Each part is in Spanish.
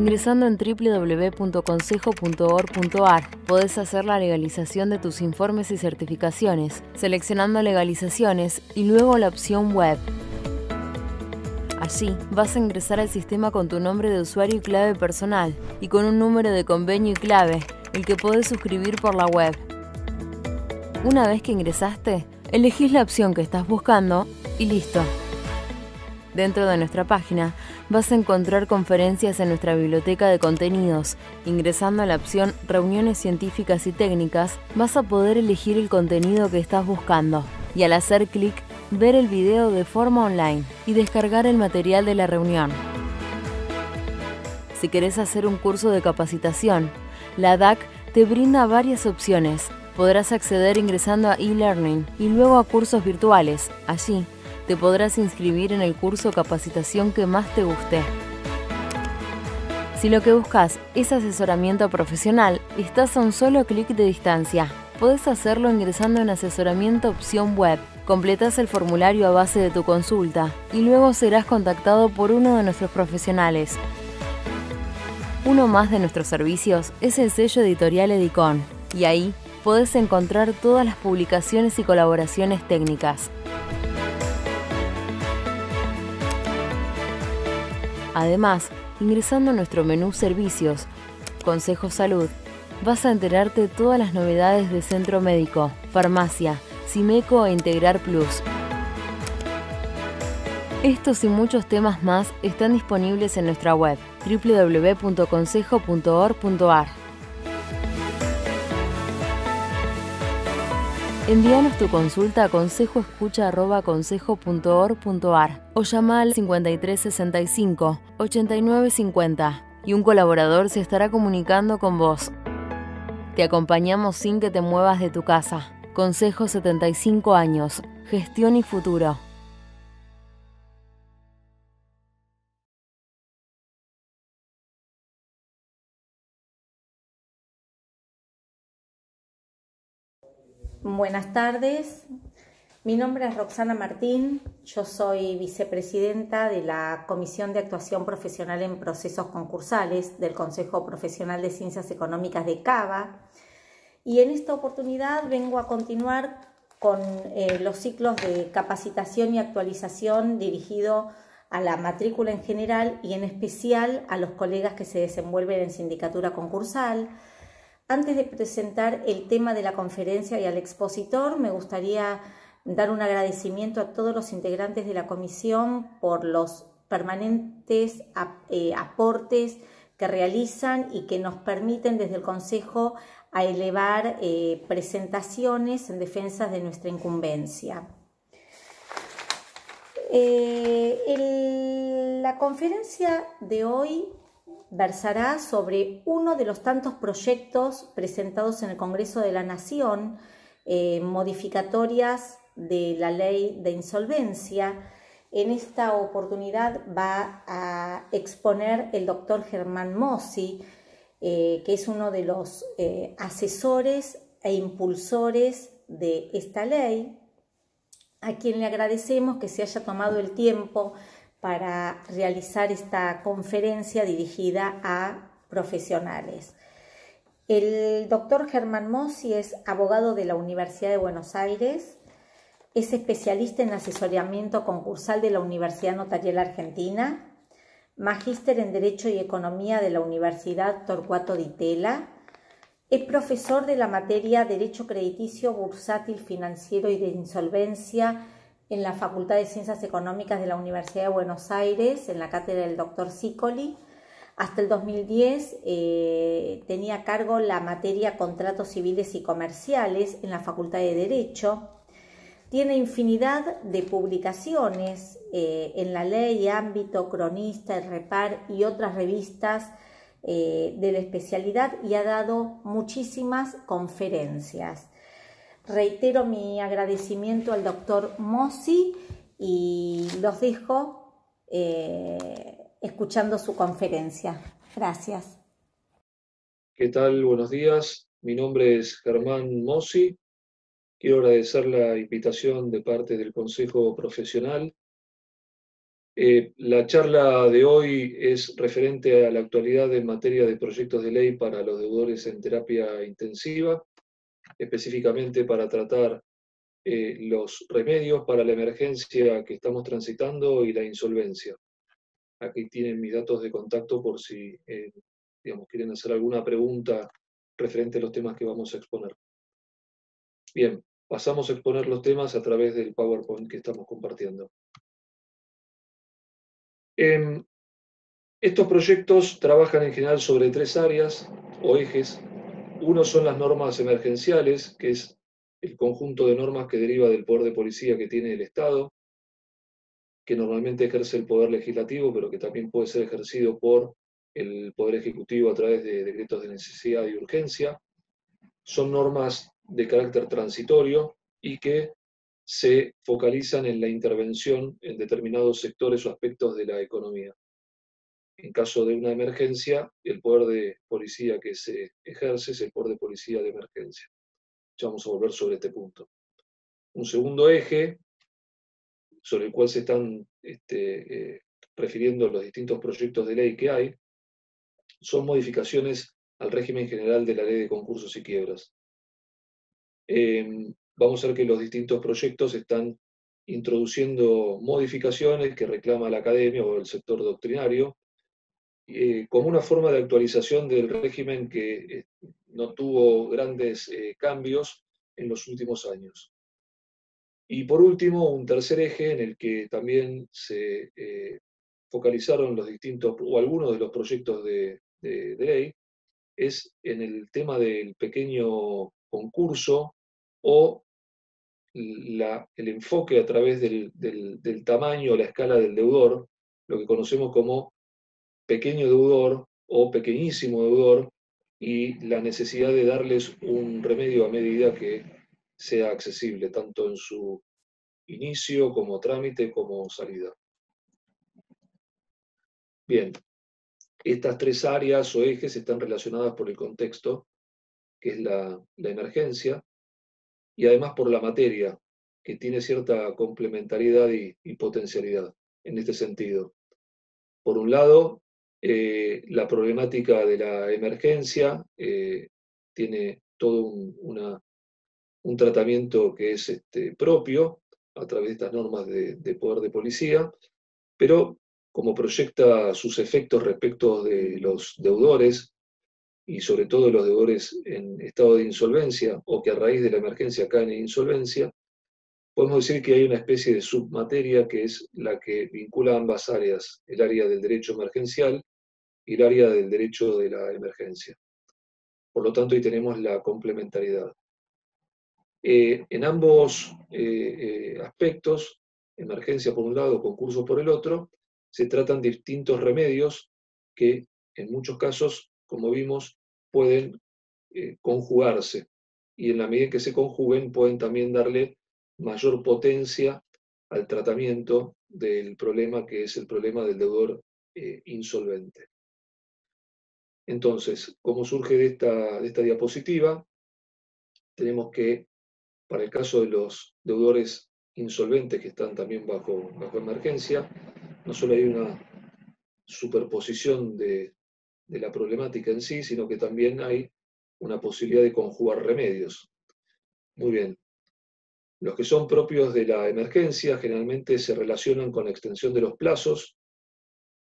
Ingresando en www.consejo.org.ar podés hacer la legalización de tus informes y certificaciones, seleccionando legalizaciones y luego la opción web. Allí vas a ingresar al sistema con tu nombre de usuario y clave personal y con un número de convenio y clave, el que podés suscribir por la web. Una vez que ingresaste, elegís la opción que estás buscando y listo. Dentro de nuestra página vas a encontrar conferencias en nuestra biblioteca de contenidos. Ingresando a la opción Reuniones científicas y técnicas, vas a poder elegir el contenido que estás buscando y al hacer clic, ver el video de forma online y descargar el material de la reunión. Si querés hacer un curso de capacitación, la DAC te brinda varias opciones. Podrás acceder ingresando a e-learning y luego a cursos virtuales. Allí te podrás inscribir en el curso o capacitación que más te guste. Si lo que buscas es asesoramiento profesional, estás a un solo clic de distancia. Podés hacerlo ingresando en Asesoramiento opción web. Completás el formulario a base de tu consulta y luego serás contactado por uno de nuestros profesionales. Uno más de nuestros servicios es el sello editorial Edicon, y ahí podés encontrar todas las publicaciones y colaboraciones técnicas. Además, ingresando a nuestro menú Servicios, Consejo Salud, vas a enterarte de todas las novedades de Centro Médico, Farmacia, Simeco e Integrar Plus. Estos y muchos temas más están disponibles en nuestra web www.consejo.org.ar. Envíanos tu consulta a consejoescucha@consejo.org.ar o llama al 5365 8950 y un colaborador se estará comunicando con vos. Te acompañamos sin que te muevas de tu casa. Consejo 75 años. Gestión y futuro. Buenas tardes, mi nombre es Roxana Martín, yo soy vicepresidenta de la Comisión de Actuación Profesional en Procesos Concursales del Consejo Profesional de Ciencias Económicas de CABA, y en esta oportunidad vengo a continuar con los ciclos de capacitación y actualización dirigido a la matrícula en general y en especial a los colegas que se desenvuelven en sindicatura concursal. Antes de presentar el tema de la conferencia y al expositor, me gustaría dar un agradecimiento a todos los integrantes de la comisión por los permanentes aportes que realizan y que nos permiten desde el Consejo a elevar presentaciones en defensa de nuestra incumbencia. La conferencia de hoy versará sobre uno de los tantos proyectos presentados en el Congreso de la Nación, modificatorias de la ley de insolvencia. En esta oportunidad va a exponer el doctor Germán Mossi, que es uno de los asesores e impulsores de esta ley, a quien le agradecemos que se haya tomado el tiempo para realizar esta conferencia dirigida a profesionales. El doctor Germán Mossi es abogado de la Universidad de Buenos Aires, es especialista en asesoramiento concursal de la Universidad Notarial Argentina, magíster en Derecho y Economía de la Universidad Torcuato Di Tella, es profesor de la materia Derecho Crediticio, Bursátil, Financiero y de Insolvencia en la Facultad de Ciencias Económicas de la Universidad de Buenos Aires, en la cátedra del doctor Sicoli. Hasta el 2010 tenía a cargo la materia Contratos Civiles y Comerciales en la Facultad de Derecho. Tiene infinidad de publicaciones en La Ley, Ámbito, Cronista, El Repar y otras revistas de la especialidad y ha dado muchísimas conferencias. Reitero mi agradecimiento al doctor Mossi y los dejo escuchando su conferencia. Gracias. ¿Qué tal? Buenos días. Mi nombre es Germán Mossi. Quiero agradecer la invitación de parte del Consejo Profesional La charla de hoy es referente a la actualidad en materia de proyectos de ley para los deudores en terapia intensiva, específicamente para tratar los remedios para la emergencia que estamos transitando y la insolvencia. Aquí tienen mis datos de contacto por si quieren hacer alguna pregunta referente a los temas que vamos a exponer. Bien, pasamos a exponer los temas a través del PowerPoint que estamos compartiendo. Estos proyectos trabajan en general sobre 3 áreas o ejes. Uno son las normas emergenciales, que es el conjunto de normas que deriva del poder de policía que tiene el Estado, que normalmente ejerce el poder legislativo, pero que también puede ser ejercido por el poder ejecutivo a través de decretos de necesidad y urgencia. Son normas de carácter transitorio y que se focalizan en la intervención en determinados sectores o aspectos de la economía. En caso de una emergencia, el poder de policía que se ejerce es el poder de policía de emergencia. Ya vamos a volver sobre este punto. Un segundo eje sobre el cual se están refiriendo los distintos proyectos de ley que hay, son modificaciones al régimen general de la Ley de Concursos y Quiebras. Vamos a ver que los distintos proyectos están introduciendo modificaciones que reclama la academia o el sector doctrinario, como una forma de actualización del régimen que no tuvo grandes cambios en los últimos años. Y por último, un tercer eje en el que también se focalizaron los distintos, o algunos de los proyectos de ley, es en el tema del pequeño concurso o el enfoque a través del tamaño o la escala del deudor, lo que conocemos como pequeño deudor o pequeñísimo deudor, y la necesidad de darles un remedio a medida que sea accesible, tanto en su inicio como trámite como salida. Bien, estas 3 áreas o ejes están relacionadas por el contexto, que es la emergencia, y además por la materia, que tiene cierta complementariedad y potencialidad en este sentido. Por un lado, la problemática de la emergencia tiene todo un tratamiento que es propio a través de estas normas de poder de policía, pero como proyecta sus efectos respecto de los deudores y sobre todo los deudores en estado de insolvencia o que a raíz de la emergencia caen en insolvencia, podemos decir que hay una especie de submateria que es la que vincula ambas áreas, el área del derecho emergencial y el área del derecho de la emergencia. Por lo tanto, ahí tenemos la complementariedad. En ambos aspectos, emergencia por un lado, concurso por el otro, se tratan distintos remedios que en muchos casos, como vimos, pueden conjugarse. Y en la medida en que se conjuguen, pueden también darle mayor potencia al tratamiento del problema que es el problema del deudor insolvente. Entonces, ¿cómo surge de esta diapositiva? Tenemos que, para el caso de los deudores insolventes que están también bajo emergencia, no solo hay una superposición de la problemática en sí, sino que también hay una posibilidad de conjugar remedios. Muy bien. Los que son propios de la emergencia generalmente se relacionan con la extensión de los plazos.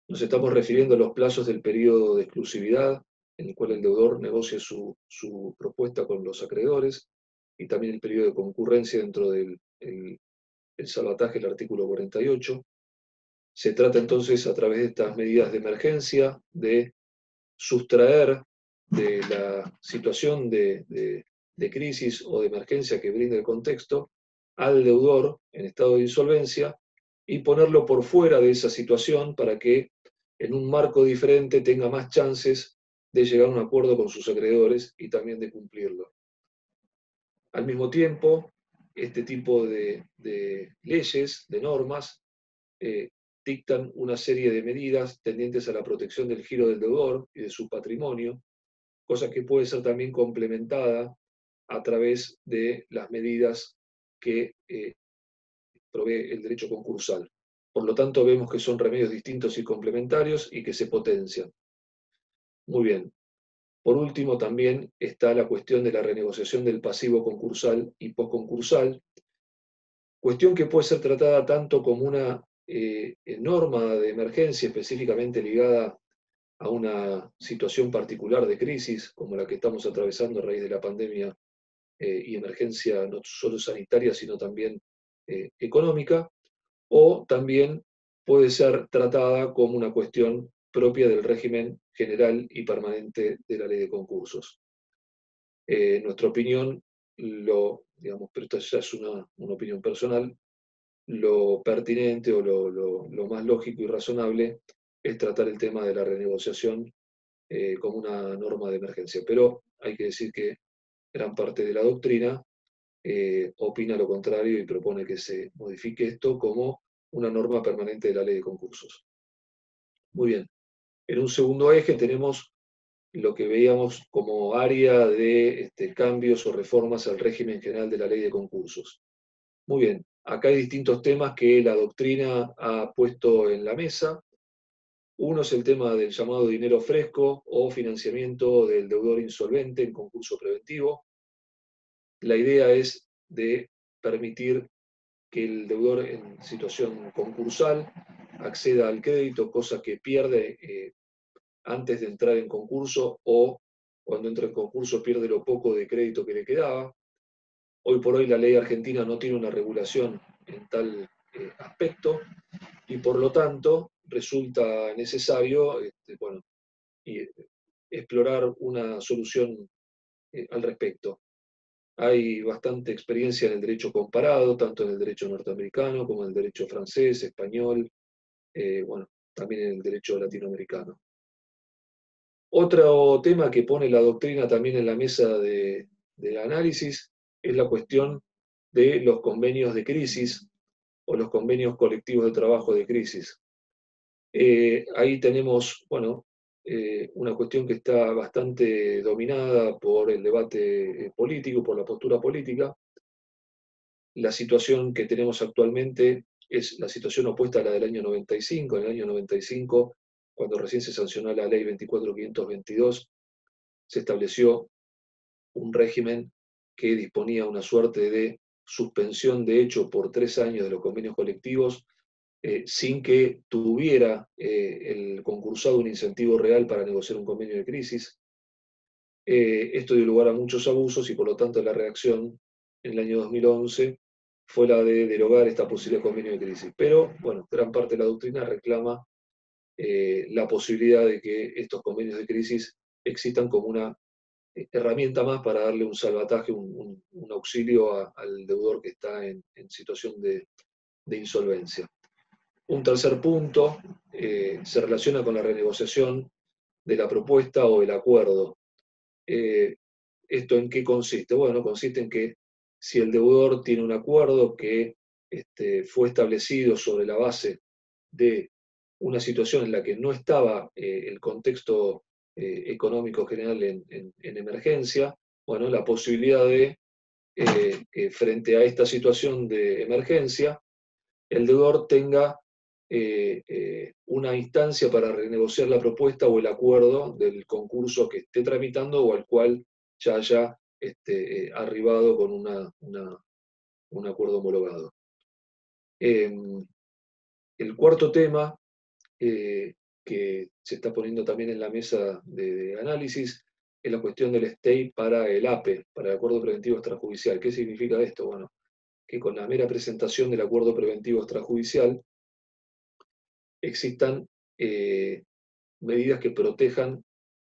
Nos estamos refiriendo a los plazos del periodo de exclusividad, en el cual el deudor negocia su propuesta con los acreedores, y también el periodo de concurrencia dentro del salvataje, el artículo 48. Se trata entonces, a través de estas medidas de emergencia, de sustraer de la situación de crisis o de emergencia que brinda el contexto al deudor en estado de insolvencia y ponerlo por fuera de esa situación para que en un marco diferente tenga más chances de llegar a un acuerdo con sus acreedores y también de cumplirlo. Al mismo tiempo, este tipo de leyes, de normas, dictan una serie de medidas tendientes a la protección del giro del deudor y de su patrimonio, cosa que puede ser también complementada a través de las medidas que provee el derecho concursal. Por lo tanto, vemos que son remedios distintos y complementarios y que se potencian. Muy bien. Por último, también está la cuestión de la renegociación del pasivo concursal y postconcursal, cuestión que puede ser tratada tanto como una norma de emergencia específicamente ligada a una situación particular de crisis, como la que estamos atravesando a raíz de la pandemia y emergencia no solo sanitaria, sino también económica, o también puede ser tratada como una cuestión propia del régimen general y permanente de la ley de concursos. En nuestra opinión, digamos, pero esto ya es una opinión personal, lo pertinente o lo más lógico y razonable es tratar el tema de la renegociación como una norma de emergencia. Pero hay que decir que gran parte de la doctrina opina lo contrario y propone que se modifique esto como una norma permanente de la ley de concursos. Muy bien. En un segundo eje tenemos lo que veíamos como área de cambios o reformas al régimen general de la ley de concursos. Muy bien, acá hay distintos temas que la doctrina ha puesto en la mesa. Uno es el tema del llamado dinero fresco o financiamiento del deudor insolvente en concurso preventivo. La idea es de permitir que el deudor en situación concursal acceda al crédito, cosa que pierde antes de entrar en concurso o cuando entra en concurso pierde lo poco de crédito que le quedaba. Hoy por hoy la ley argentina no tiene una regulación en tal aspecto y por lo tanto resulta necesario explorar una solución al respecto. Hay bastante experiencia en el derecho comparado, tanto en el derecho norteamericano como en el derecho francés, español, también en el derecho latinoamericano. Otro tema que pone la doctrina también en la mesa de análisis es la cuestión de los convenios de crisis o los convenios colectivos de trabajo de crisis. Ahí tenemos, una cuestión que está bastante dominada por el debate político, por la postura política. La situación que tenemos actualmente es la situación opuesta a la del año 95. En el año 95, cuando recién se sancionó la ley 24.522, se estableció un régimen que disponía una suerte de suspensión de hecho por 3 años de los convenios colectivos, sin que tuviera el concursado un incentivo real para negociar un convenio de crisis. Esto dio lugar a muchos abusos y por lo tanto la reacción en el año 2011 fue la de derogar esta posibilidad de convenio de crisis. Pero, gran parte de la doctrina reclama la posibilidad de que estos convenios de crisis existan como una herramienta más para darle un salvataje, un auxilio al deudor que está en situación de insolvencia. Un tercer punto se relaciona con la renegociación de la propuesta o el acuerdo. ¿Esto en qué consiste? Bueno, consiste en que si el deudor tiene un acuerdo que fue establecido sobre la base de una situación en la que no estaba el contexto económico general en emergencia, la posibilidad de que frente a esta situación de emergencia, el deudor tenga una instancia para renegociar la propuesta o el acuerdo del concurso que esté tramitando o al cual ya haya arribado con un acuerdo homologado. El cuarto tema que se está poniendo también en la mesa de análisis es la cuestión del stay para el APE, para el Acuerdo Preventivo Extrajudicial. ¿Qué significa esto? Bueno, que con la mera presentación del Acuerdo Preventivo Extrajudicial existan medidas que protejan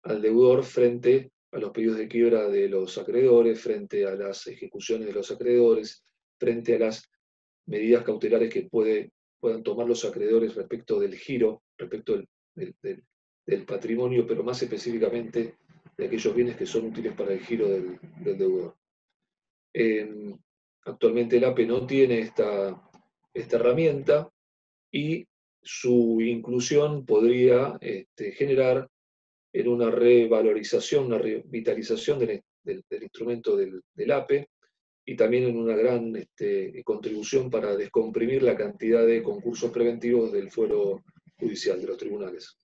al deudor frente a los pedidos de quiebra de los acreedores, frente a las ejecuciones de los acreedores, frente a las medidas cautelares que puedan tomar los acreedores respecto del giro, respecto del patrimonio, pero más específicamente de aquellos bienes que son útiles para el giro del deudor. Actualmente el APE no tiene esta herramienta y su inclusión podría generar en una revalorización, una revitalización del instrumento del APE y también en una gran contribución para descomprimir la cantidad de concursos preventivos del fuero judicial, de los tribunales.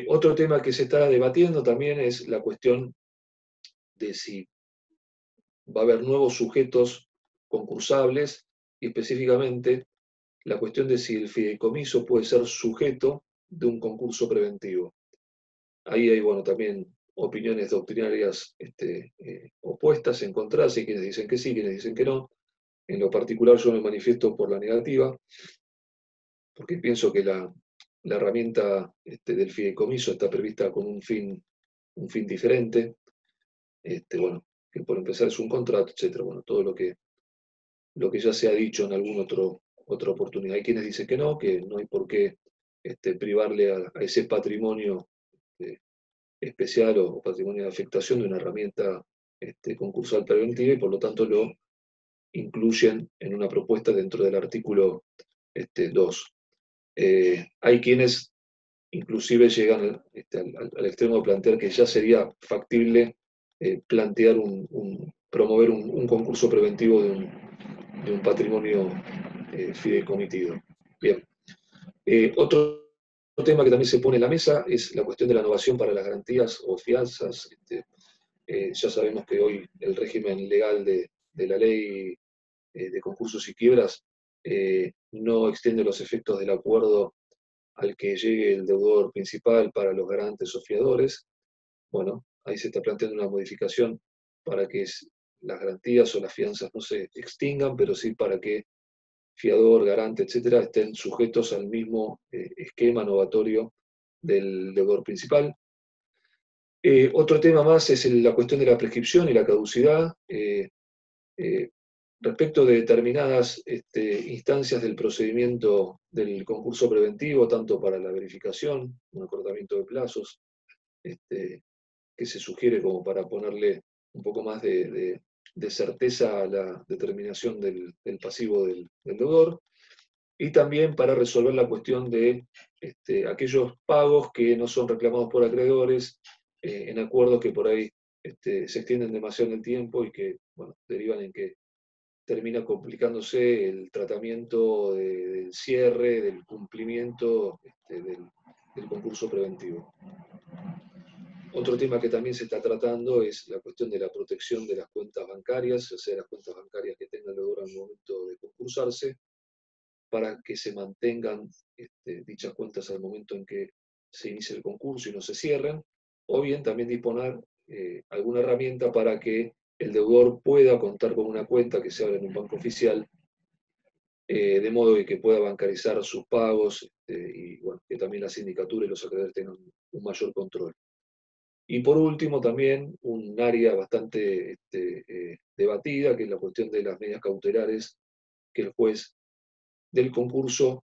Otro tema que se está debatiendo también es la cuestión de si va a haber nuevos sujetos concursables y específicamente la cuestión de si el fideicomiso puede ser sujeto de un concurso preventivo. Ahí hay, bueno, también opiniones doctrinarias opuestas, encontradas, hay quienes dicen que sí, quienes dicen que no. En lo particular yo me manifiesto por la negativa, porque pienso que la herramienta del fideicomiso está prevista con un fin diferente, bueno, que por empezar es un contrato, etcétera. Bueno, todo lo que ya se ha dicho en alguna otra oportunidad. Hay quienes dicen que no hay por qué privarle a ese patrimonio especial o patrimonio de afectación de una herramienta concursal preventiva y por lo tanto lo incluyen en una propuesta dentro del artículo 2. Hay quienes inclusive llegan al extremo de plantear que ya sería factible plantear promover un concurso preventivo de un patrimonio fideicomitido. Bien. Otro tema que también se pone en la mesa es la cuestión de la innovación para las garantías o fianzas. Ya sabemos que hoy el régimen legal de la ley de concursos y quiebras no extiende los efectos del acuerdo al que llegue el deudor principal para los garantes o fiadores. Bueno, ahí se está planteando una modificación para que las garantías o las fianzas no se extingan, pero sí para que fiador, garante, etcétera, estén sujetos al mismo esquema novatorio del deudor principal. Otro tema más es la cuestión de la prescripción y la caducidad. Respecto de determinadas instancias del procedimiento del concurso preventivo, tanto para la verificación, un acortamiento de plazos, que se sugiere como para ponerle un poco más de certeza a la determinación del pasivo del deudor, y también para resolver la cuestión de aquellos pagos que no son reclamados por acreedores en acuerdos que por ahí se extienden demasiado en el tiempo y que bueno, derivan en que termina complicándose el tratamiento del cierre, del cumplimiento del concurso preventivo. Otro tema que también se está tratando es la cuestión de la protección de las cuentas bancarias, o sea, las cuentas bancarias que tenga el deudor al momento de concursarse, para que se mantengan dichas cuentas al momento en que se inicie el concurso y no se cierren, o bien también disponer alguna herramienta para que el deudor pueda contar con una cuenta que se abra en un banco oficial, de modo que pueda bancarizar sus pagos y bueno, que también la sindicatura y los acreedores tengan un mayor control. Y por último, también un área bastante debatida, que es la cuestión de las medidas cautelares que el juez del concurso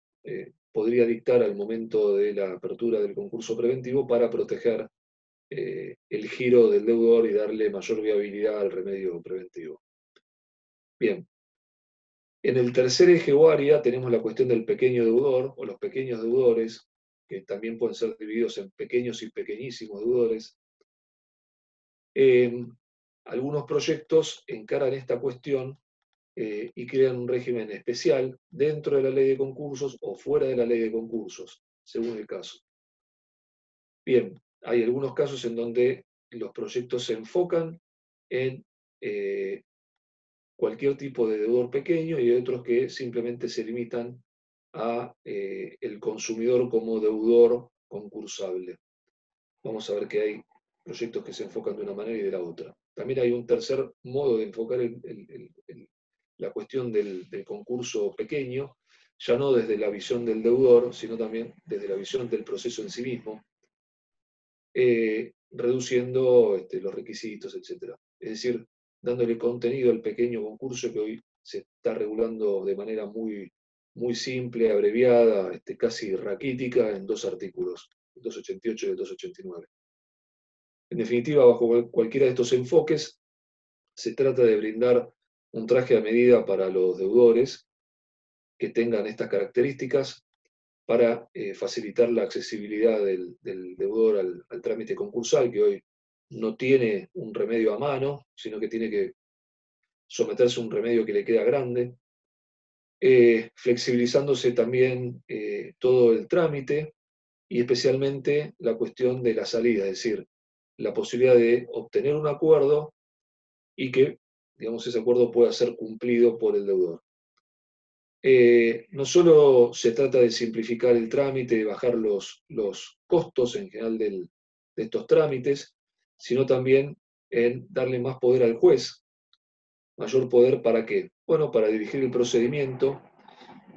podría dictar al momento de la apertura del concurso preventivo para proteger el giro del deudor y darle mayor viabilidad al remedio preventivo. Bien. En el tercer eje o área tenemos la cuestión del pequeño deudor o los pequeños deudores, que también pueden ser divididos en pequeños y pequeñísimos deudores. Algunos proyectos encaran esta cuestión y crean un régimen especial dentro de la ley de concursos o fuera de la ley de concursos, según el caso. Bien, hay algunos casos en donde los proyectos se enfocan en cualquier tipo de deudor pequeño y hay otros que simplemente se limitan a el consumidor como deudor concursable. Vamos a ver que hay proyectos que se enfocan de una manera y de la otra. También hay un tercer modo de enfocar la cuestión del concurso pequeño, ya no desde la visión del deudor, sino también desde la visión del proceso en sí mismo, reduciendo los requisitos, etc. Es decir, dándole contenido al pequeño concurso que hoy se está regulando de manera muy, muy simple, abreviada, casi raquítica, en dos artículos, el 288 y el 289. En definitiva, bajo cualquiera de estos enfoques, se trata de brindar un traje a medida para los deudores que tengan estas características para facilitar la accesibilidad del deudor al trámite concursal, que hoy no tiene un remedio a mano, sino que tiene que someterse a un remedio que le queda grande, flexibilizándose también todo el trámite y especialmente la cuestión de la salida, es decir, la posibilidad de obtener un acuerdo y que, digamos, ese acuerdo pueda ser cumplido por el deudor. No solo se trata de simplificar el trámite, de bajar los costos en general de estos trámites, sino también en darle más poder al juez. ¿Mayor poder para qué? Bueno, para dirigir el procedimiento,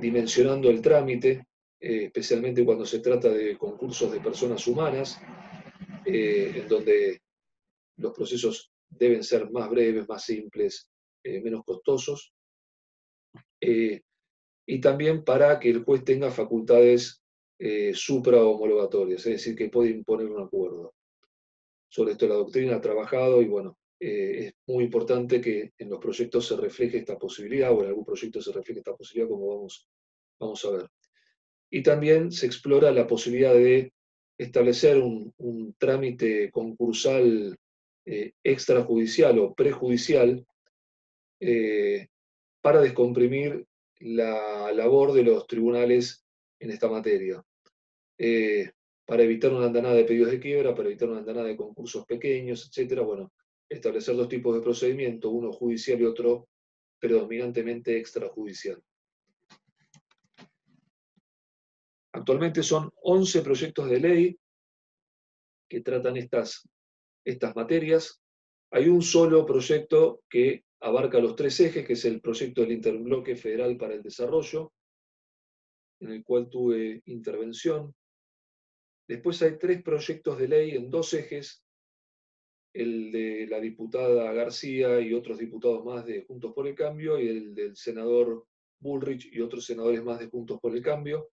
dimensionando el trámite, especialmente cuando se trata de concursos de personas humanas, en donde los procesos deben ser más breves, más simples, menos costosos. Y también para que el juez tenga facultades suprahomologatorias, es decir, que puede imponer un acuerdo. Sobre esto la doctrina ha trabajado y bueno, es muy importante que en los proyectos se refleje esta posibilidad, o en algún proyecto se refleje esta posibilidad, como vamos a ver. Y también se explora la posibilidad de establecer un trámite concursal extrajudicial o prejudicial para descomprimir la labor de los tribunales en esta materia, para evitar una andanada de pedidos de quiebra, para evitar una andanada de concursos pequeños, etc. Bueno, establecer dos tipos de procedimiento, uno judicial y otro predominantemente extrajudicial. Actualmente son 11 proyectos de ley que tratan estas materias. Hay un solo proyecto que abarca los tres ejes, que es el proyecto del Interbloque Federal para el Desarrollo, en el cual tuve intervención. Después hay 3 proyectos de ley en 2 ejes, el de la diputada García y otros diputados más de Juntos por el Cambio, y el del senador Bullrich y otros senadores más de Juntos por el Cambio.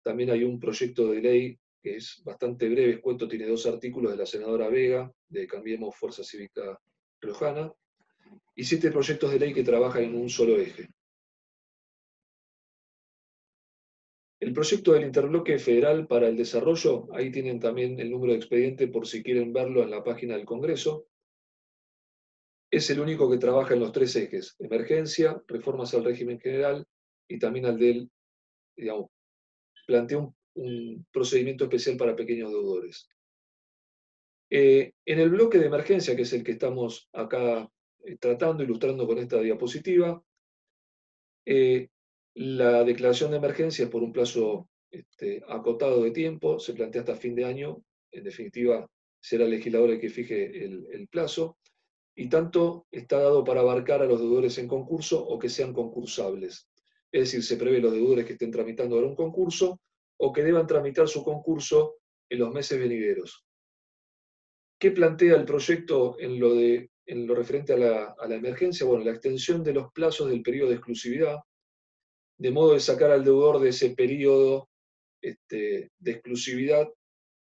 También hay un proyecto de ley que es bastante breve, escueto, tiene 2 artículos, de la senadora Vega, de Cambiemos Fuerza Cívica Riojana, y 7 proyectos de ley que trabajan en un solo eje. El proyecto del Interbloque Federal para el Desarrollo, ahí tienen también el número de expediente por si quieren verlo en la página del Congreso. Es el único que trabaja en los 3 ejes: emergencia, reformas al régimen general y también al del, digamos, plantea un procedimiento especial para pequeños deudores. En el bloque de emergencia, que es el que estamos acá tratando, ilustrando con esta diapositiva, la declaración de emergencia es por un plazo acotado de tiempo, se plantea hasta fin de año, en definitiva será el legislador el que fije el plazo, y tanto está dado para abarcar a los deudores en concurso o que sean concursables. Es decir, se prevé los deudores que estén tramitando ahora un concurso o que deban tramitar su concurso en los meses venideros. ¿Qué plantea el proyecto en lo referente a la emergencia? Bueno, la extensión de los plazos del periodo de exclusividad, de modo de sacar al deudor de ese periodo de exclusividad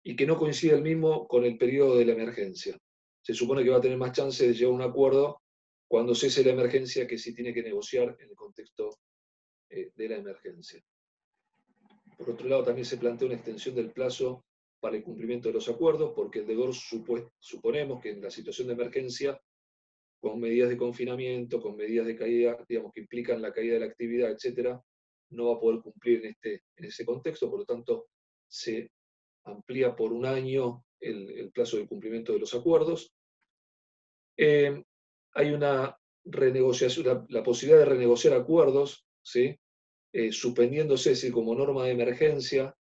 y que no coincida el mismo con el periodo de la emergencia. Se supone que va a tener más chance de llegar a un acuerdo cuando cese la emergencia que si tiene que negociar en el contexto de la emergencia. Por otro lado, también se plantea una extensión del plazo para el cumplimiento de los acuerdos, porque el deudor suponemos que en la situación de emergencia, con medidas de confinamiento, con medidas de caída, digamos, que implican la caída de la actividad, etc., no va a poder cumplir en ese contexto, por lo tanto, se amplía por un año el plazo de cumplimiento de los acuerdos. Hay una renegociación, la posibilidad de renegociar acuerdos, ¿sí? Suspendiéndose, es decir, como norma de emergencia,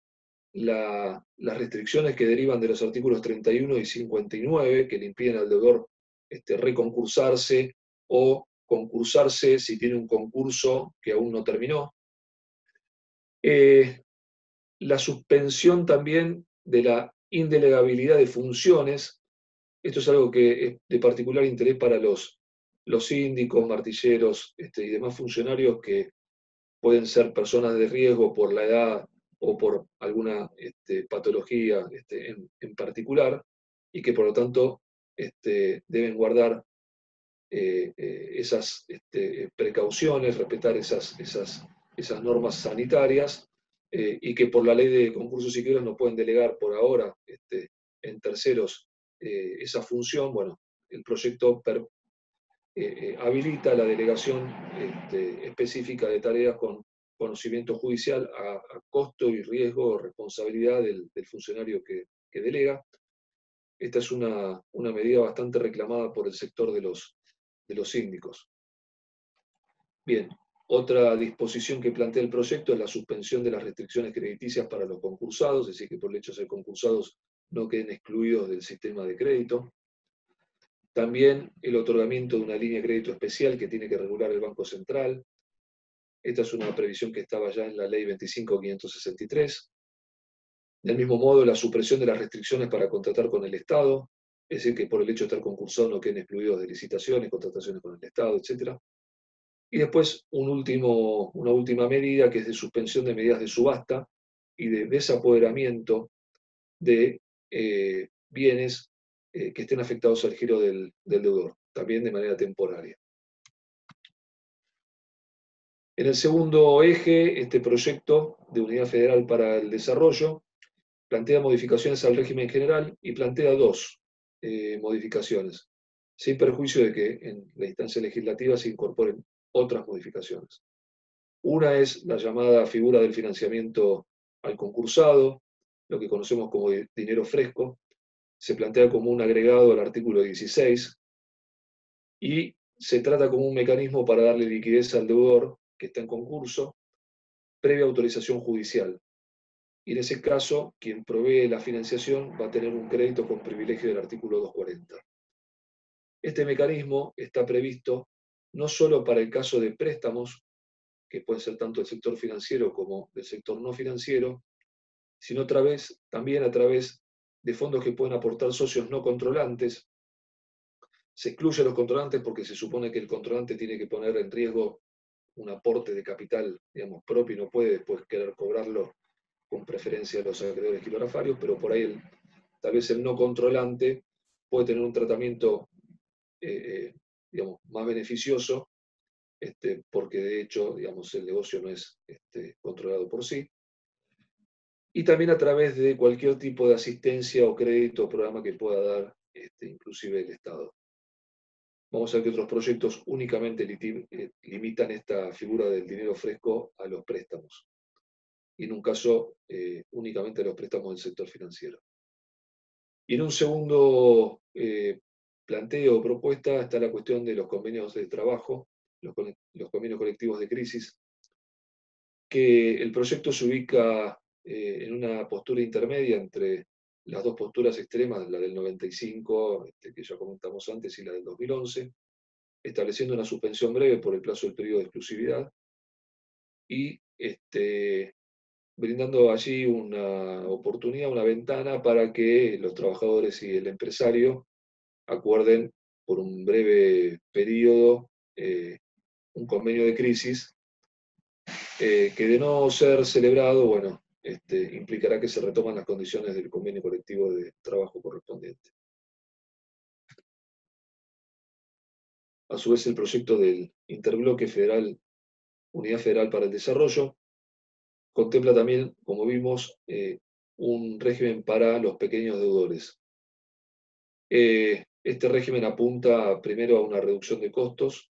las restricciones que derivan de los artículos 31 y 59, que le impiden al deudor reconcursarse o concursarse si tiene un concurso que aún no terminó. La suspensión también de la indelegabilidad de funciones. Esto es algo que es de particular interés para los síndicos, martilleros y demás funcionarios que pueden ser personas de riesgo por la edad o por alguna patología en particular, y que por lo tanto deben guardar esas precauciones, respetar esas normas sanitarias, y que por la ley de concursos y quiebras no pueden delegar por ahora en terceros esa función. Bueno, el proyecto habilita la delegación específica de tareas con conocimiento judicial a costo y riesgo o responsabilidad del funcionario que delega. Esta es una medida bastante reclamada por el sector de los síndicos. Bien, otra disposición que plantea el proyecto es la suspensión de las restricciones crediticias para los concursados, es decir, que por el hecho de ser concursados no queden excluidos del sistema de crédito. También el otorgamiento de una línea de crédito especial que tiene que regular el Banco Central. Esta es una previsión que estaba ya en la Ley 25.563. Del mismo modo, la supresión de las restricciones para contratar con el Estado, es decir, que por el hecho de estar concursado no queden excluidos de licitaciones, contrataciones con el Estado, etc. Y después una última medida que es de suspensión de medidas de subasta y de desapoderamiento de bienes que estén afectados al giro del deudor, también de manera temporaria. En el segundo eje, este proyecto de Unidad Federal para el Desarrollo plantea modificaciones al régimen general y plantea dos modificaciones, sin perjuicio de que en la instancia legislativa se incorporen otras modificaciones. Una es la llamada figura del financiamiento al concursado, lo que conocemos como dinero fresco, se plantea como un agregado al artículo 16 y se trata como un mecanismo para darle liquidez al deudor que está en concurso, previa autorización judicial. Y en ese caso, quien provee la financiación va a tener un crédito con privilegio del artículo 240. Este mecanismo está previsto no solo para el caso de préstamos, que pueden ser tanto del sector financiero como del sector no financiero, sino también a través de fondos que pueden aportar socios no controlantes. Se excluye a los controlantes porque se supone que el controlante tiene que poner en riesgo un aporte de capital, digamos, propio y no puede después querer cobrarlo con preferencia a los acreedores quirografarios, pero por ahí tal vez el no controlante puede tener un tratamiento digamos, más beneficioso, porque de hecho digamos, el negocio no es controlado por sí. Y también a través de cualquier tipo de asistencia o crédito o programa que pueda dar inclusive el Estado. Vamos a ver que otros proyectos únicamente limitan esta figura del dinero fresco a los préstamos. Y en un caso únicamente a los préstamos del sector financiero. Y en un segundo planteo o propuesta está la cuestión de los convenios de trabajo, los convenios colectivos de crisis, que el proyecto se ubica en una postura intermedia entre las dos posturas extremas, la del 95, que ya comentamos antes, y la del 2011, estableciendo una suspensión breve por el plazo del periodo de exclusividad y brindando allí una oportunidad, una ventana para que los trabajadores y el empresario acuerden por un breve periodo un convenio de crisis que de no ser celebrado, bueno, implicará que se retoman las condiciones del convenio colectivo de trabajo correspondiente. A su vez, el proyecto del Interbloque Federal, Unidad Federal para el Desarrollo, contempla también, como vimos, un régimen para los pequeños deudores. Este régimen apunta primero a una reducción de costos,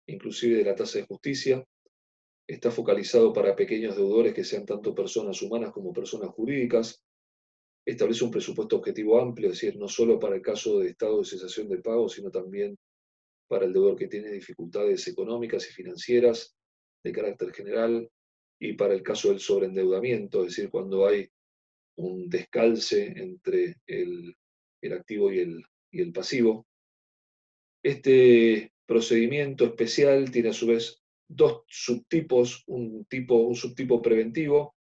inclusive de la tasa de justicia. Está focalizado para pequeños deudores que sean tanto personas humanas como personas jurídicas. Establece un presupuesto objetivo amplio, es decir, no solo para el caso de estado de cesación de pago, sino también para el deudor que tiene dificultades económicas y financieras de carácter general, y para el caso del sobreendeudamiento, es decir, cuando hay un descalce entre el activo y el pasivo. Este procedimiento especial tiene a su vez dos subtipos, un subtipo preventivo,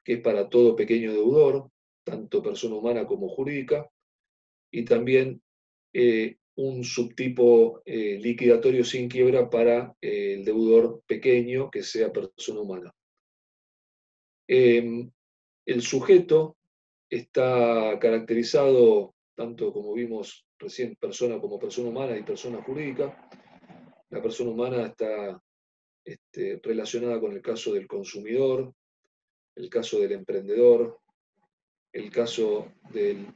que es para todo pequeño deudor, tanto persona humana como jurídica, y también un subtipo liquidatorio sin quiebra para el deudor pequeño que sea persona humana. El sujeto está caracterizado, tanto como vimos recién, persona como persona humana y persona jurídica. La persona humana está relacionada con el caso del consumidor, el caso del emprendedor, el caso del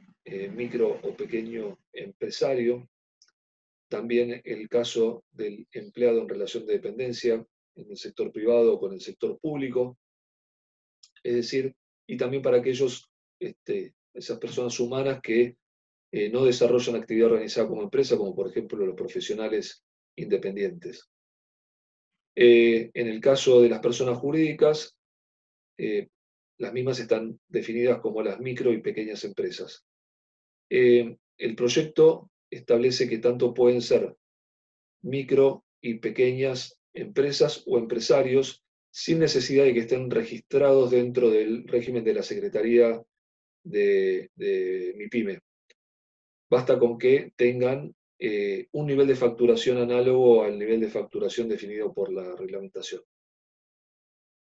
micro o pequeño empresario. también el caso del empleado en relación de dependencia en el sector privado o con el sector público, es decir, y también para aquellos, esas personas humanas que no desarrollan actividad organizada como empresa, como por ejemplo los profesionales independientes. En el caso de las personas jurídicas, las mismas están definidas como las micro y pequeñas empresas. El proyecto establece que tanto pueden ser micro y pequeñas empresas o empresarios sin necesidad de que estén registrados dentro del régimen de la Secretaría de MIPYME. Basta con que tengan un nivel de facturación análogo al nivel de facturación definido por la reglamentación.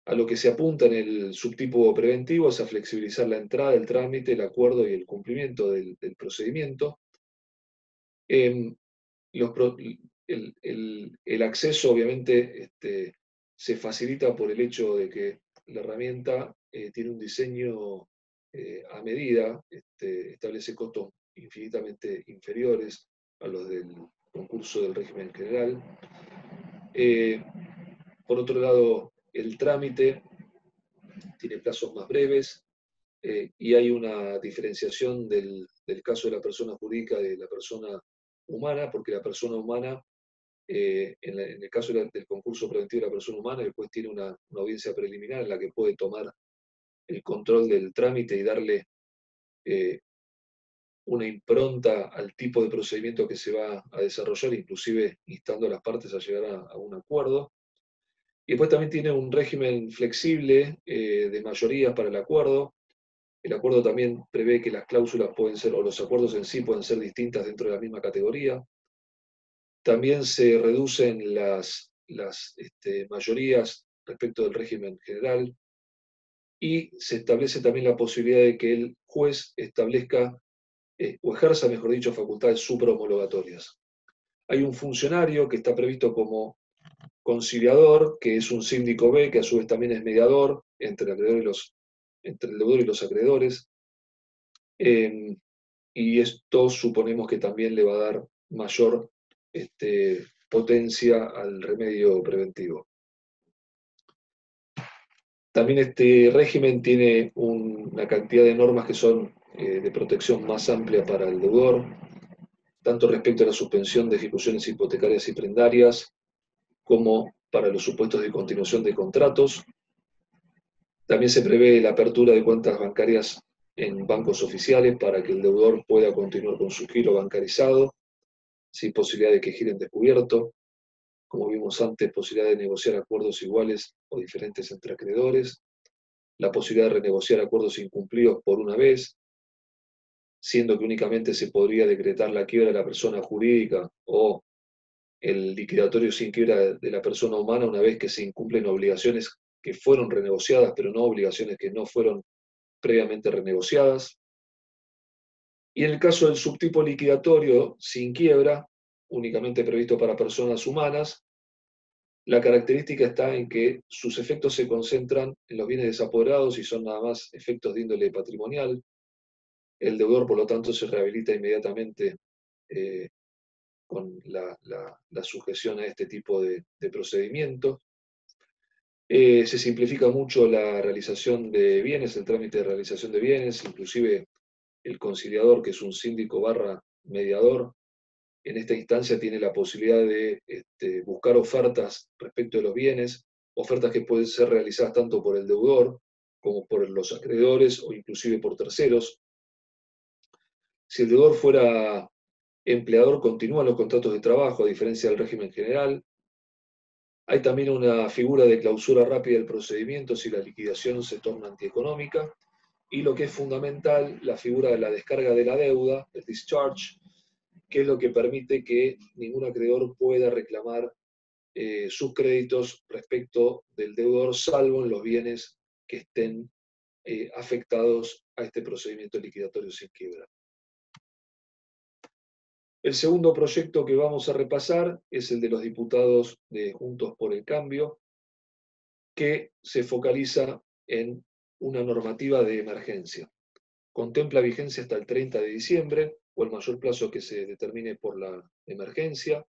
A lo que se apunta en el subtipo preventivo es a flexibilizar la entrada, el trámite, el acuerdo y el cumplimiento del procedimiento. El acceso, obviamente, se facilita por el hecho de que la herramienta tiene un diseño a medida, establece costos infinitamente inferiores a los del concurso del régimen general. Por otro lado, el trámite tiene plazos más breves y hay una diferenciación del caso de la persona jurídica de la persona humana, porque la persona humana, en el caso del concurso preventivo de la persona humana, después tiene una audiencia preliminar en la que puede tomar el control del trámite y darle una impronta al tipo de procedimiento que se va a desarrollar, inclusive instando a las partes a llegar a un acuerdo. Y después también tiene un régimen flexible de mayorías para el acuerdo. El acuerdo también prevé que las cláusulas pueden ser, o los acuerdos en sí pueden ser distintas dentro de la misma categoría. También se reducen las mayorías respecto del régimen general y se establece también la posibilidad de que el juez establezca o ejerza, mejor dicho, facultades suprahomologatorias. Hay un funcionario que está previsto como conciliador, que es un síndico B, que a su vez también es mediador entre el deudor y los acreedores. Y esto suponemos que también le va a dar mayor potencia al remedio preventivo. También este régimen tiene una cantidad de normas que son de protección más amplia para el deudor, tanto respecto a la suspensión de ejecuciones hipotecarias y prendarias, como para los supuestos de continuación de contratos. También se prevé la apertura de cuentas bancarias en bancos oficiales para que el deudor pueda continuar con su giro bancarizado, sin posibilidad de que giren descubierto. Como vimos antes, posibilidad de negociar acuerdos iguales o diferentes entre acreedores, la posibilidad de renegociar acuerdos incumplidos por una vez, siendo que únicamente se podría decretar la quiebra de la persona jurídica o el liquidatorio sin quiebra de la persona humana una vez que se incumplen obligaciones que fueron renegociadas, pero no obligaciones que no fueron previamente renegociadas. Y en el caso del subtipo liquidatorio sin quiebra, únicamente previsto para personas humanas, la característica está en que sus efectos se concentran en los bienes desapoderados y son nada más efectos de índole patrimonial. El deudor, por lo tanto, se rehabilita inmediatamente con la sujeción a este tipo de procedimientos. Se simplifica mucho la realización de bienes, el trámite de realización de bienes, inclusive el conciliador, que es un síndico barra mediador, en esta instancia tiene la posibilidad de buscar ofertas respecto de los bienes, ofertas que pueden ser realizadas tanto por el deudor como por los acreedores o inclusive por terceros. Si el deudor fuera empleador, continúan los contratos de trabajo, a diferencia del régimen general. Hay también una figura de clausura rápida del procedimiento si la liquidación se torna antieconómica. Y lo que es fundamental, la figura de la descarga de la deuda, el discharge, que es lo que permite que ningún acreedor pueda reclamar sus créditos respecto del deudor, salvo en los bienes que estén afectados a este procedimiento liquidatorio sin quiebra. El segundo proyecto que vamos a repasar es el de los diputados de Juntos por el Cambio, que se focaliza en una normativa de emergencia. Contempla vigencia hasta el 30 de diciembre, o el mayor plazo que se determine por la emergencia.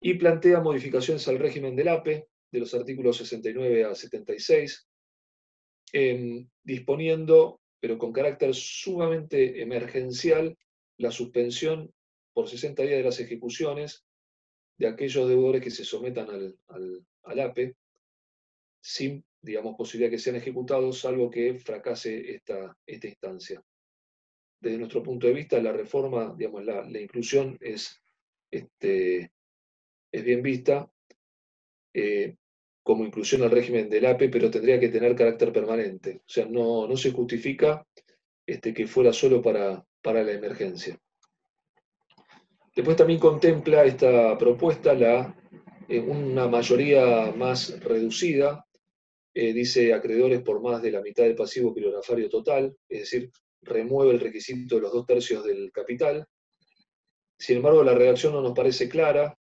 Y plantea modificaciones al régimen del APE, de los artículos 69 a 76, disponiendo, pero con carácter sumamente emergencial, la suspensión por 60 días de las ejecuciones de aquellos deudores que se sometan al APE, sin, digamos, posibilidad de que sean ejecutados, salvo que fracase esta instancia. Desde nuestro punto de vista, la reforma, digamos, la inclusión es bien vista como inclusión al régimen del APE, pero tendría que tener carácter permanente. O sea, no se justifica que fuera solo para la emergencia. Después también contempla esta propuesta una mayoría más reducida, dice acreedores por más de la mitad del pasivo criorafario total, es decir, remueve el requisito de los 2/3 del capital. Sin embargo, la redacción no nos parece clara,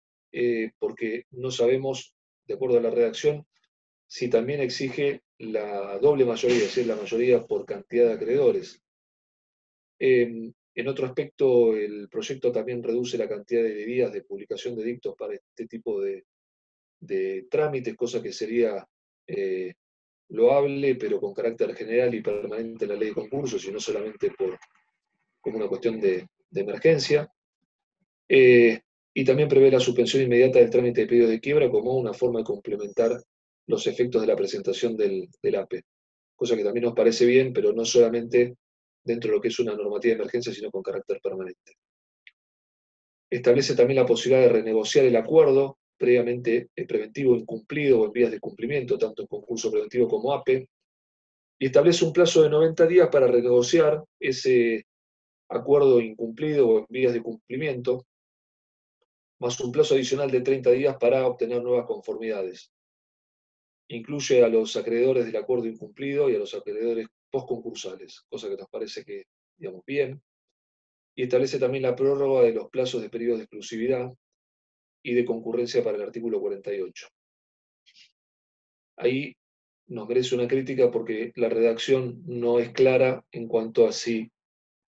porque no sabemos, de acuerdo a la redacción, si también exige la doble mayoría, es decir, la mayoría por cantidad de acreedores. En otro aspecto, el proyecto también reduce la cantidad de días de publicación de dictos para este tipo de trámites, cosa que sería loable, pero con carácter general y permanente en la ley de concursos, y no solamente como una cuestión de emergencia. Y también prevé la suspensión inmediata del trámite de pedido de quiebra como una forma de complementar los efectos de la presentación del APE, cosa que también nos parece bien, pero no solamente dentro de lo que es una normativa de emergencia, sino con carácter permanente. Establece también la posibilidad de renegociar el acuerdo previamente preventivo incumplido o en vías de cumplimiento, tanto en concurso preventivo como APE, y establece un plazo de 90 días para renegociar ese acuerdo incumplido o en vías de cumplimiento, más un plazo adicional de 30 días para obtener nuevas conformidades. Incluye a los acreedores del acuerdo incumplido y a los acreedores postconcursales, cosa que nos parece que, digamos, bien. Y establece también la prórroga de los plazos de periodos de exclusividad y de concurrencia para el artículo 48. Ahí nos merece una crítica porque la redacción no es clara en cuanto a si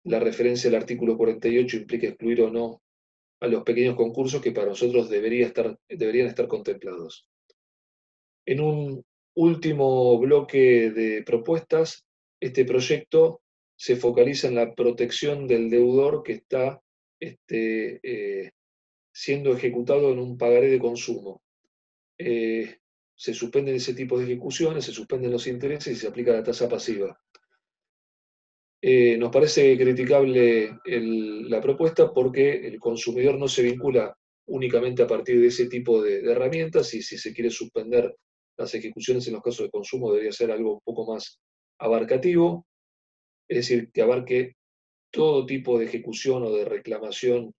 la referencia al artículo 48 implica excluir o no a los pequeños concursos que para nosotros deberían estar contemplados. En un último bloque de propuestas, este proyecto se focaliza en la protección del deudor que está siendo ejecutado en un pagaré de consumo. Se suspenden ese tipo de ejecuciones, se suspenden los intereses y se aplica la tasa pasiva. Nos parece criticable la propuesta porque el consumidor no se vincula únicamente a partir de ese tipo de herramientas, y si se quiere suspender las ejecuciones en los casos de consumo debería ser algo un poco más abarcativo, es decir, que abarque todo tipo de ejecución o de reclamación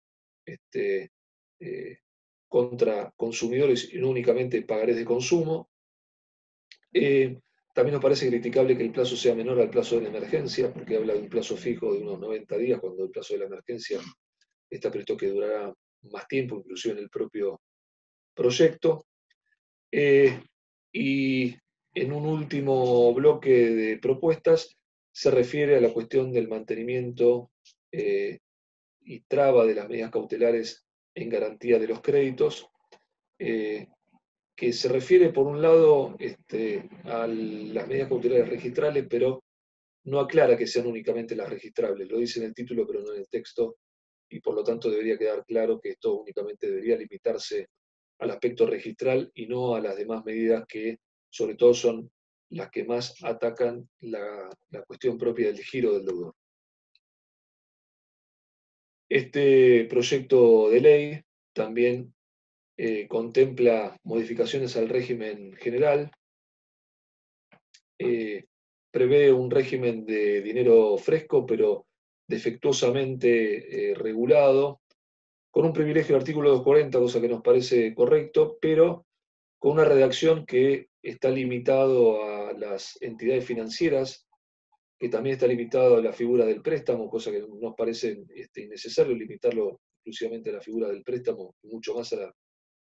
contra consumidores y no únicamente pagarés de consumo. También nos parece criticable que el plazo sea menor al plazo de la emergencia, porque habla de un plazo fijo de unos 90 días, cuando el plazo de la emergencia está previsto que durará más tiempo, inclusive en el propio proyecto. Y en un último bloque de propuestas se refiere a la cuestión del mantenimiento y traba de las medidas cautelares en garantía de los créditos, que se refiere por un lado a las medidas cautelares registrables, pero no aclara que sean únicamente las registrables. Lo dice en el título, pero no en el texto, y por lo tanto debería quedar claro que esto únicamente debería limitarse al aspecto registral y no a las demás medidas que, sobre todo, son las que más atacan la cuestión propia del giro del deudor. Este proyecto de ley también contempla modificaciones al régimen general, prevé un régimen de dinero fresco, pero defectuosamente regulado, con un privilegio del artículo 240, cosa que nos parece correcto, pero con una redacción que está limitado a las entidades financieras, que también está limitado a la figura del préstamo, cosa que nos parece innecesario limitarlo exclusivamente a la figura del préstamo, y mucho más a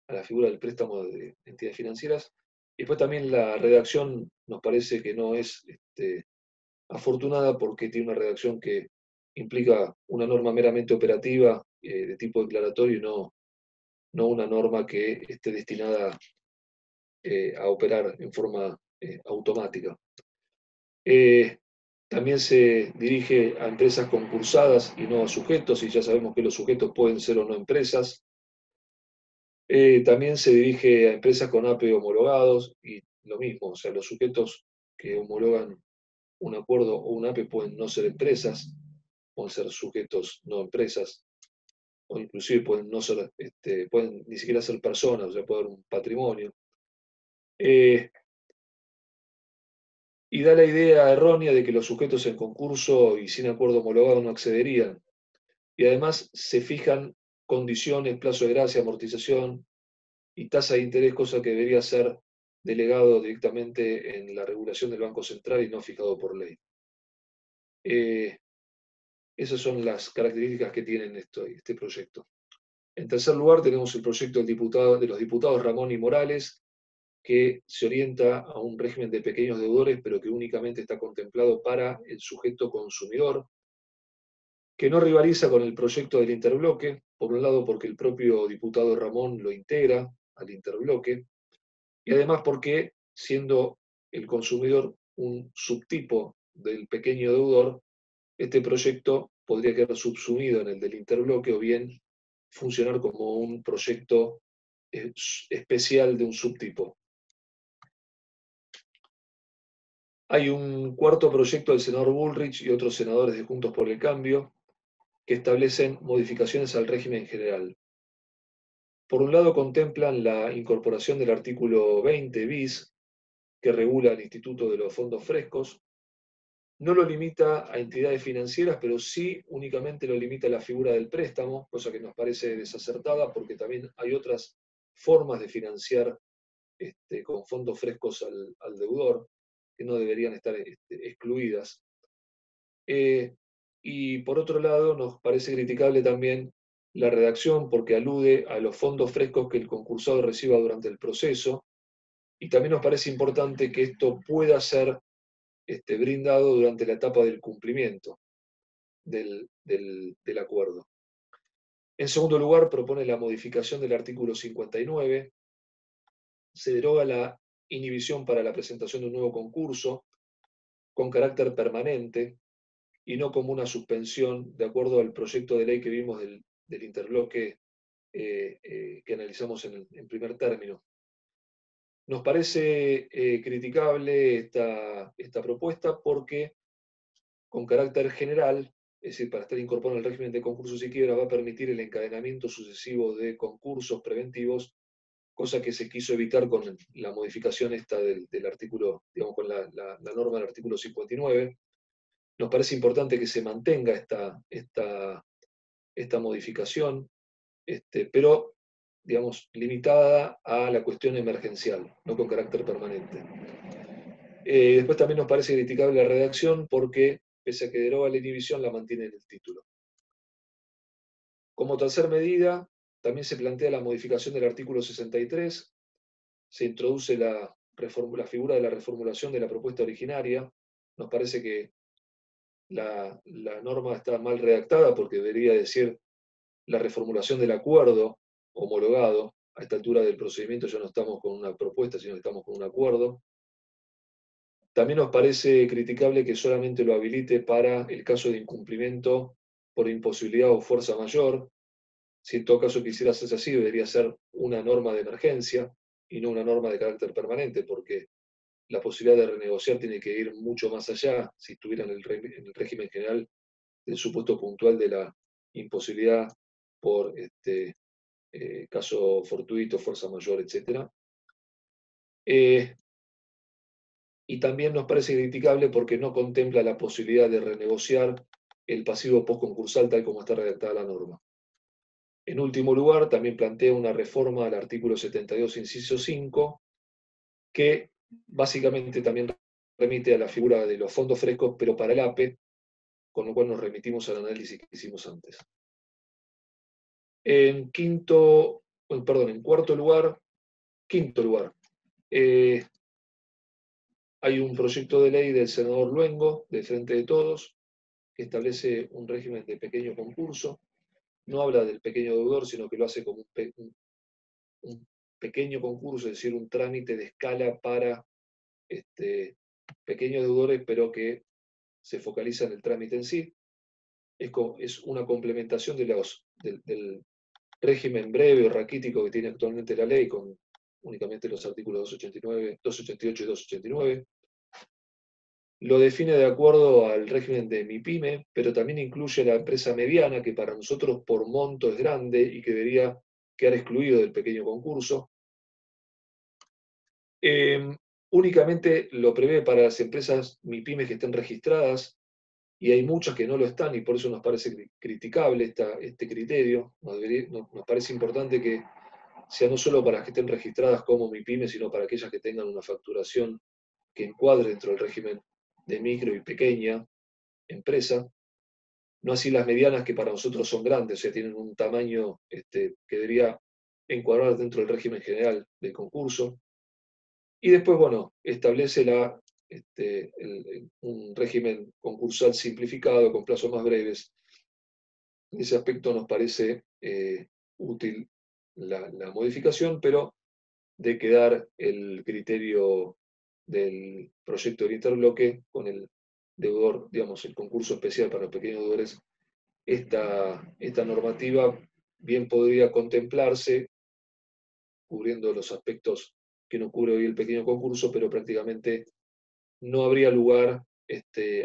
la figura del préstamo de entidades financieras. Y después también la redacción nos parece que no es afortunada, porque tiene una redacción que implica una norma meramente operativa de tipo declaratorio y no una norma que esté destinada a operar en forma automática. También se dirige a empresas concursadas y no a sujetos, y ya sabemos que los sujetos pueden ser o no empresas. También se dirige a empresas con APE homologados y lo mismo, o sea, los sujetos que homologan un acuerdo o un APE pueden no ser empresas, pueden ser sujetos no empresas, o inclusive pueden no ser, pueden ni siquiera ser personas, o sea, puede haber un patrimonio. Y da la idea errónea de que los sujetos en concurso y sin acuerdo homologado no accederían. Y además se fijan condiciones, plazo de gracia, amortización y tasa de interés, cosa que debería ser delegado directamente en la regulación del Banco Central y no fijado por ley. Esas son las características que tienen este proyecto. En tercer lugar, tenemos el proyecto de los diputados Ramón y Morales, que se orienta a un régimen de pequeños deudores, pero que únicamente está contemplado para el sujeto consumidor, que no rivaliza con el proyecto del interbloque, por un lado porque el propio diputado Ramón lo integra al interbloque, y además porque, siendo el consumidor un subtipo del pequeño deudor, este proyecto podría quedar subsumido en el del interbloque o bien funcionar como un proyecto especial de un subtipo. Hay un cuarto proyecto del senador Bullrich y otros senadores de Juntos por el Cambio que establecen modificaciones al régimen general. Por un lado, contemplan la incorporación del artículo 20 bis, que regula el Instituto de los Fondos Frescos. No lo limita a entidades financieras, pero sí únicamente lo limita a la figura del préstamo, cosa que nos parece desacertada porque también hay otras formas de financiar con fondos frescos al deudor, que no deberían estar excluidas. Y por otro lado, nos parece criticable también la redacción porque alude a los fondos frescos que el concursado reciba durante el proceso, y también nos parece importante que esto pueda ser brindado durante la etapa del cumplimiento del acuerdo. En segundo lugar, propone la modificación del artículo 59. Se deroga la inhibición para la presentación de un nuevo concurso con carácter permanente y no como una suspensión, de acuerdo al proyecto de ley que vimos del interbloque que analizamos en primer término. Nos parece criticable esta propuesta porque, con carácter general, es decir, para estar incorporado en el régimen de concursos y quiebras, va a permitir el encadenamiento sucesivo de concursos preventivos, cosa que se quiso evitar con la modificación esta del artículo, digamos, con la norma del artículo 59. Nos parece importante que se mantenga esta modificación, pero, digamos, limitada a la cuestión emergencial, no con carácter permanente. Después también nos parece criticable la redacción porque, pese a que deroga la inhibición, la mantiene en el título. Como tercer medida, también se plantea la modificación del artículo 63, se introduce la figura de la reformulación de la propuesta originaria. Nos parece que la norma está mal redactada porque debería decir la reformulación del acuerdo homologado. A esta altura del procedimiento ya no estamos con una propuesta, sino que estamos con un acuerdo. También nos parece criticable que solamente lo habilite para el caso de incumplimiento por imposibilidad o fuerza mayor. Si en todo caso quisiera hacerse así, debería ser una norma de emergencia y no una norma de carácter permanente, porque la posibilidad de renegociar tiene que ir mucho más allá si estuviera en el régimen general del supuesto puntual de la imposibilidad por caso fortuito, fuerza mayor, etc. Y también nos parece criticable porque no contempla la posibilidad de renegociar el pasivo postconcursal tal como está redactada la norma. En último lugar, también plantea una reforma al artículo 72, inciso 5, que básicamente también remite a la figura de los fondos frescos, pero para el APE, con lo cual nos remitimos al análisis que hicimos antes. En quinto lugar, hay un proyecto de ley del senador Luengo, de Frente de Todos, establece un régimen de pequeño concurso. No habla del pequeño deudor, sino que lo hace como un pequeño concurso, es decir, un trámite de escala para pequeños deudores, pero que se focaliza en el trámite en sí. Es una complementación del régimen breve o raquítico que tiene actualmente la ley, con únicamente los artículos 289, 288 y 289. Lo define de acuerdo al régimen de MIPYME, pero también incluye la empresa mediana, que para nosotros por monto es grande y que debería quedar excluido del pequeño concurso. Únicamente lo prevé para las empresas MIPYME que estén registradas, y hay muchas que no lo están, y por eso nos parece criticable este criterio. Nos parece importante que sea no solo para las que estén registradas como MIPYME, sino para aquellas que tengan una facturación que encuadre dentro del régimen de micro y pequeña empresa. No así las medianas, que para nosotros son grandes, o sea, tienen un tamaño que debería encuadrar dentro del régimen general del concurso. Y después, bueno, establece un régimen concursal simplificado con plazos más breves. En ese aspecto nos parece útil la modificación, pero de quedar el criterio del proyecto del interbloque con el deudor, digamos, el concurso especial para los pequeños deudores. Esta normativa bien podría contemplarse cubriendo los aspectos que no cubre hoy el pequeño concurso, pero prácticamente no habría lugar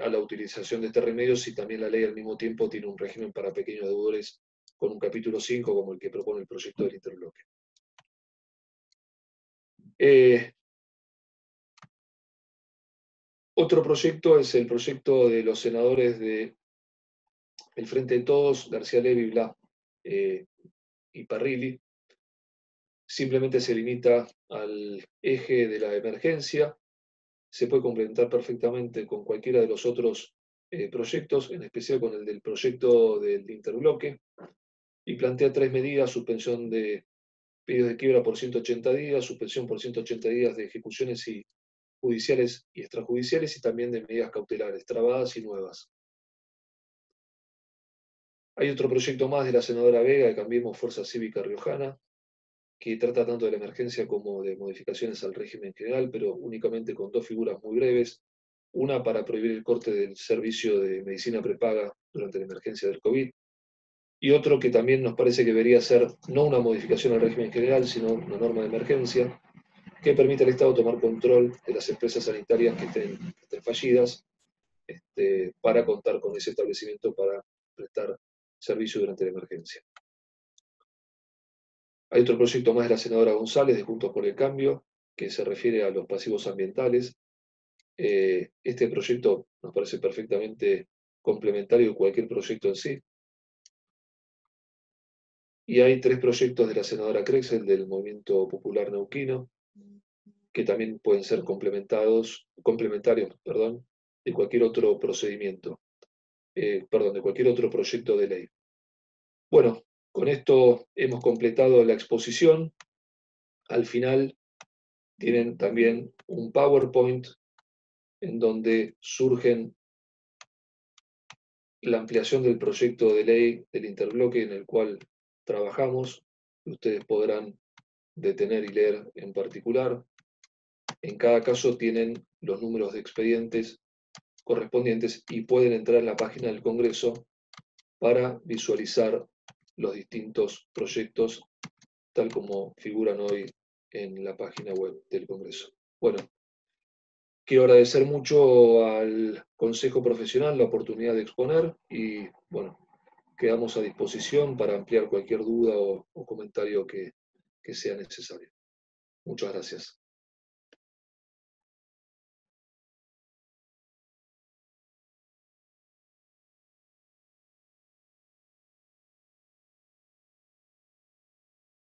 a la utilización de este remedio si también la ley al mismo tiempo tiene un régimen para pequeños deudores con un capítulo 5 como el que propone el proyecto del interbloque. Otro proyecto es el proyecto de los senadores de El Frente de Todos, García Levy, Bla y Parrilli. Simplemente se limita al eje de la emergencia. Se puede complementar perfectamente con cualquiera de los otros proyectos, en especial con el del proyecto del interbloque, y plantea 3 medidas: suspensión de pedidos de quiebra por 180 días, suspensión por 180 días de ejecuciones judiciales y extrajudiciales, y también de medidas cautelares, trabadas y nuevas. Hay otro proyecto más de la senadora Vega, de Cambiemos Fuerza Cívica Riojana, que trata tanto de la emergencia como de modificaciones al régimen general, pero únicamente con 2 figuras muy breves. Una para prohibir el corte del servicio de medicina prepaga durante la emergencia del COVID, y otro que también nos parece que debería ser no una modificación al régimen general, sino una norma de emergencia que permite al Estado tomar control de las empresas sanitarias que estén fallidas, para contar con ese establecimiento para prestar servicio durante la emergencia. Hay otro proyecto más de la senadora González, de Juntos por el Cambio, que se refiere a los pasivos ambientales. Este proyecto nos parece perfectamente complementario de cualquier proyecto en sí. Y hay 3 proyectos de la senadora Krexel, del Movimiento Popular Neuquino, que también pueden ser complementarios, de cualquier otro procedimiento, de cualquier otro proyecto de ley. Bueno, con esto hemos completado la exposición. Al final tienen también un PowerPoint en donde surgen la ampliación del proyecto de ley del interbloque en el cual trabajamos, que ustedes podrán detener y leer en particular. En cada caso tienen los números de expedientes correspondientes y pueden entrar en la página del Congreso para visualizar los distintos proyectos tal como figuran hoy en la página web del Congreso. Bueno, quiero agradecer mucho al Consejo Profesional la oportunidad de exponer y, bueno, quedamos a disposición para ampliar cualquier duda o comentario que sea necesario. Muchas gracias.